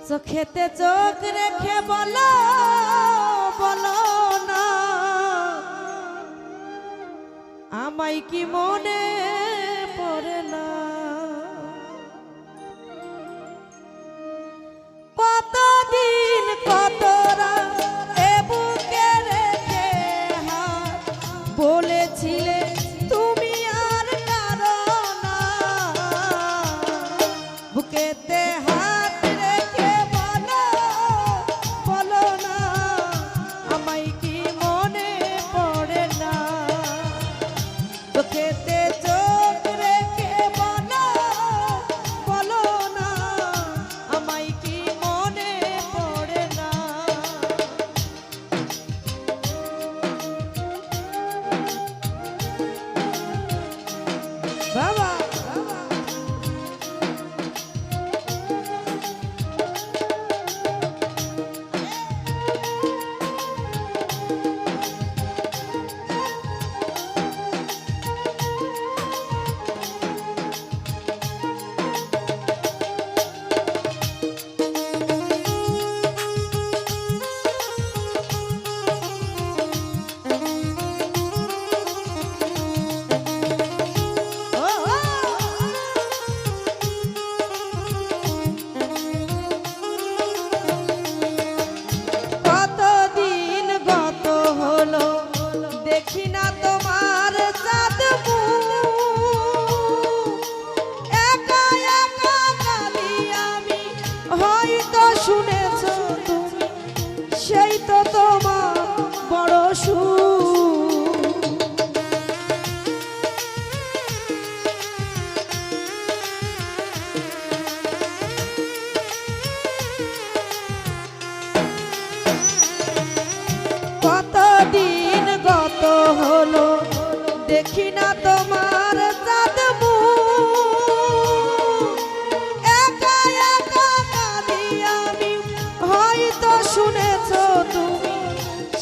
চোখেতে চোখ রেখে বলো বলো না আমায় কি মনে পড়ে না কতদিন কত রাত এ বুকে রেখে হাত বলেছিলে তুমি আর কারো না বুকেতে হাত রেখে বলো বলো না আমায় কি মনে পড়ে না চোখেতে চোখ রেখে বলো বলো না আমায় কি মনে পড়ে না বাবা শুনেছ তুমি সেই তো তোমার বড় কতদিন গত হলো দেখি না তোমার চাঁদমু শুনেছ তুমি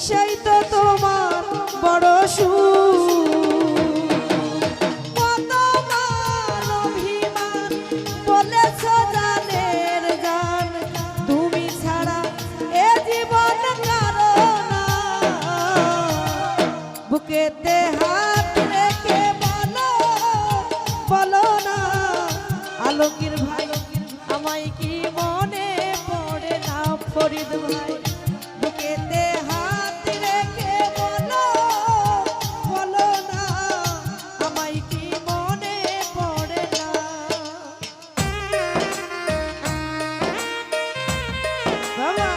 সেই তো তোমার বড় কতবার অভিমান বলেছ জানের গান তুমি ছাড়া এ জীবন কারো না বুকেতে হাত রেখে বলো বলো না আলোকের ভাই আমায় কি মনে পড়ে না ফরিদ ভাই বুকেতে হাত রেখে বলো বলো না আমায় কি মনে পড়ে না বাবা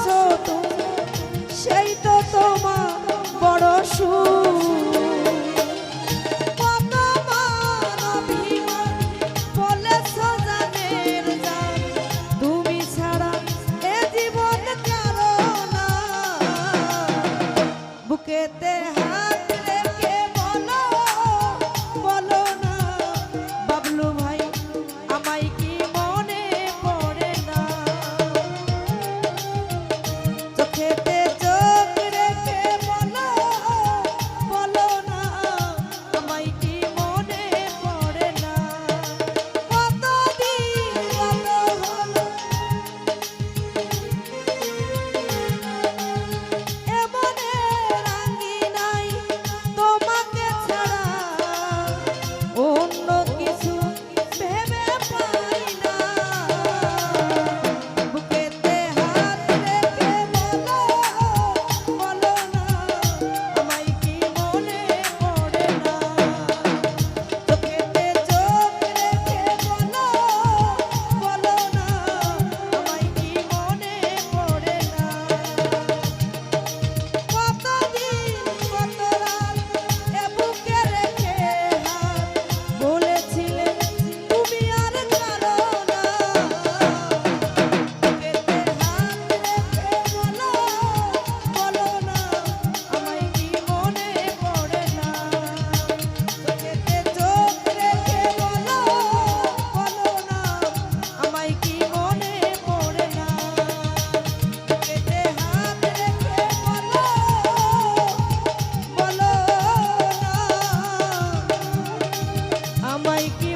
বলেছো তুমি সেই তো তোমার বড় সুখ। কতবার অভিমান বলেছো জানের জান, তুমি ছাড়া এ জীবন কারো না। বুকেতে হাত রেখে বলো বলো না বাবলু ভাই আমায় কি মনে পড়ে না। চোখেতে চোখ রেখে বলো বলো না আমায় কি মনে পড়ে না। কতদিন কত হলো এমনে রাঙি নাই তোমাকে ছাড়া, অন্য কিছু ভেবে পাই না। বুকেতে হাত রেখে বলো বলো না আমায় কি মনে পড়ে না। চোখেতে চোখ রেখে বলো বলো না আমায় কি মনে পড়ে না। কতদিন কত রাত এ বুকে রেখে হাত বলেছিলে তুমি আর কারো না। বুকেতে হাত রেখে বলো বলো না আমায় কি মনে পড়ে না। চোখেতে চোখ রেখে বলো বলো না আমায় কি মনে পড়ে না। বুকেতে হাত রেখে বলো বলো না আমায় কি